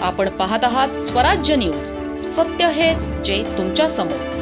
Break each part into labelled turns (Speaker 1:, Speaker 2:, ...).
Speaker 1: आपण पाहत आहात स्वराज्य न्यूज. सत्य हेच जे तुमच्या समोर.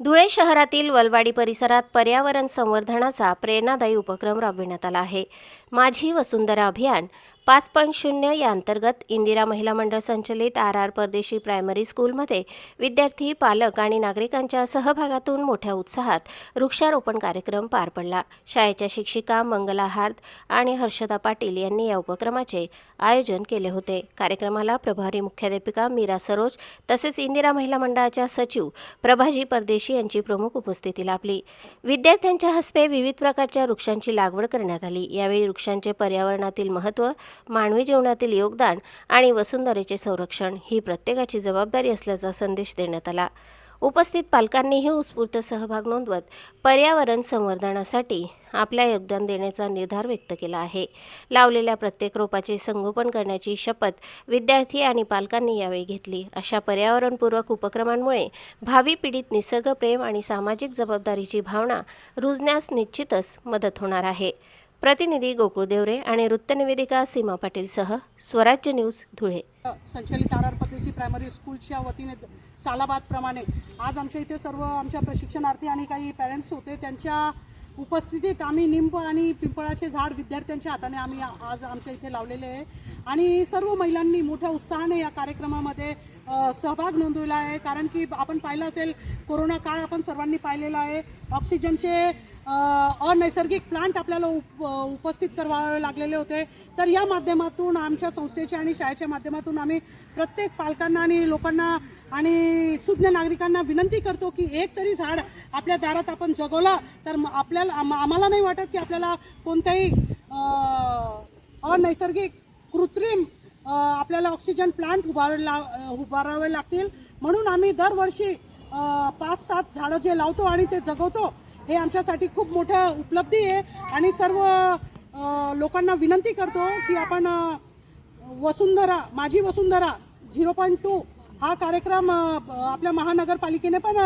Speaker 2: धुळे शहरातील वलवाडी परिसरात पर्यावरण संवर्धनाचा प्रेरणादायी उपक्रम राबविण्यात आला आहे. माझी वसुंधरा अभियान 5.0 या अंतर्गत इंदिरा महिला मंडळ संचलित RR परदेशी प्रायमरी स्कूलमध्ये विद्यार्थी, पालक आणि नागरिकांच्या सहभागातून मोठ्या उत्साहात वृक्षारोपण कार्यक्रम पार पडला. शाळेच्या शिक्षिका मंगला हार्द आणि हर्षदा पाटील यांनी या उपक्रमाचे आयोजन केले होते. कार्यक्रमाला प्रभारी मुख्याध्यापिका मीरा सरोज तसेच इंदिरा महिला मंडळाच्या सचिव प्रभाजी परदेशी यांची प्रमुख उपस्थिती लाभली. विद्यार्थ्यांच्या हस्ते विविध प्रकारच्या वृक्षांची लागवड करण्यात आली. यावेळी वृक्षांचे पर्यावरणातील महत्त्व, मानवी जीवनातील योगदान आणि वसुंधरेचे संरक्षण ही प्रत्येकाची जबाबदारी असल्याचा संदेश देण्यात आला. उपस्थित पालकांनीही उत्स्फूर्त सहभाग नोंदवत पर्यावरण संवर्धनासाठी आपल्या योगदान देण्याचा निर्धार व्यक्त केला आहे. लावलेल्या प्रत्येक रोपाचे संगोपन करण्याची शपथ विद्यार्थी आणि पालकांनी यावेळी घेतली. अशा पर्यावरणपूरक उपक्रमांमुळे भावी पिढीत निसर्गप्रेम आणि सामाजिक जबाबदारीची भावना रुजण्यास निश्चितच मदत होणार आहे. प्रतिनिधी गोकुळ देवरे आणि वृत्तनिवेदिका सीमा पाटीलसह स्वराज्य न्यूज धुळे.
Speaker 3: संचलित RR परदेशी प्रायमरी स्कूलच्या वतीने सालाबादप्रमाणे आज आमच्या इथे सर्व आमच्या प्रशिक्षणार्थी आणि काही पॅरेंट्स होते. त्यांच्या उपस्थितीत आम्ही निंब आणि पिंपळाचे झाड विद्यार्थ्यांच्या हाताने आम्ही आज आमच्या इथे लावलेले आहे आणि सर्व महिलांनी मोठ्या उत्साहाने या कार्यक्रमामध्ये सहभाग नोंदवला आहे. कारण की आपण पाहिलं असेल, कोरोना काळ आपण सर्वांनी पाहिलेला आहे. ऑक्सिजनचे अनैसर्गिक प्लांट आपल्याला उपस्थित करावे लागलेले होते. तर या माध्यमातून आमच्या संस्थेच्या आणि शाळेच्या माध्यमातून आम्ही प्रत्येक पालकांना आणि लोकांना आणि सुज्ञ नागरिकांना विनंती करतो की एक तरी झाड आपल्या दारात आपण जगवलं तर आम्हाला नाही वाटत की आपल्याला कोणत्याही अनैसर्गिक कृत्रिम आपल्याला ऑक्सिजन प्लांट उभारावे लागतील. म्हणून आम्ही दरवर्षी 5-7 झाडं जे लावतो आणि ते जगवतो, हे आमच्यासाठी खूप मोठ्या उपलब्धी आहे. आणि सर्व लोकांना विनंती करतो की आपण माझी वसुंधरा 0.2 हा कार्यक्रम आपल्या महानगरपालिकेने पण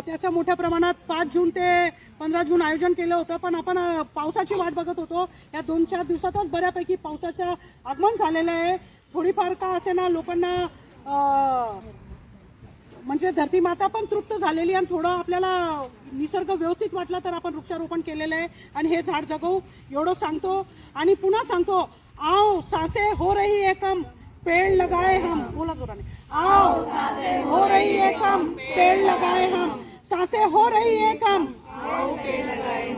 Speaker 3: त्याचं मोठ्या प्रमाणात 5 जून ते 15 जून आयोजन केलं होतं. पण आपण पावसाची वाट बघत होतो. या 2-4 दिवसातच बऱ्यापैकी पावसाचं आगमन झालेलं आहे. थोडीफार का असेना लोकांना म्हणजे धरती माता पण तृप्त झालेली आणि थोडं आपल्याला निसर्ग व्यवस्थित वाटला तर आपण वृक्षारोपण केलेलं आहे आणि हे झाड जगवू एवढं सांगतो. आणि पुन्हा सांगतो, आओ सांसे हो रही है कम, पेड़ लगाए हम. बोला जोराने, आओ सांसे हो रही है कम, पेड़ लगाए हम. सांसे हो रही है कम, आओ पेड़ लगाए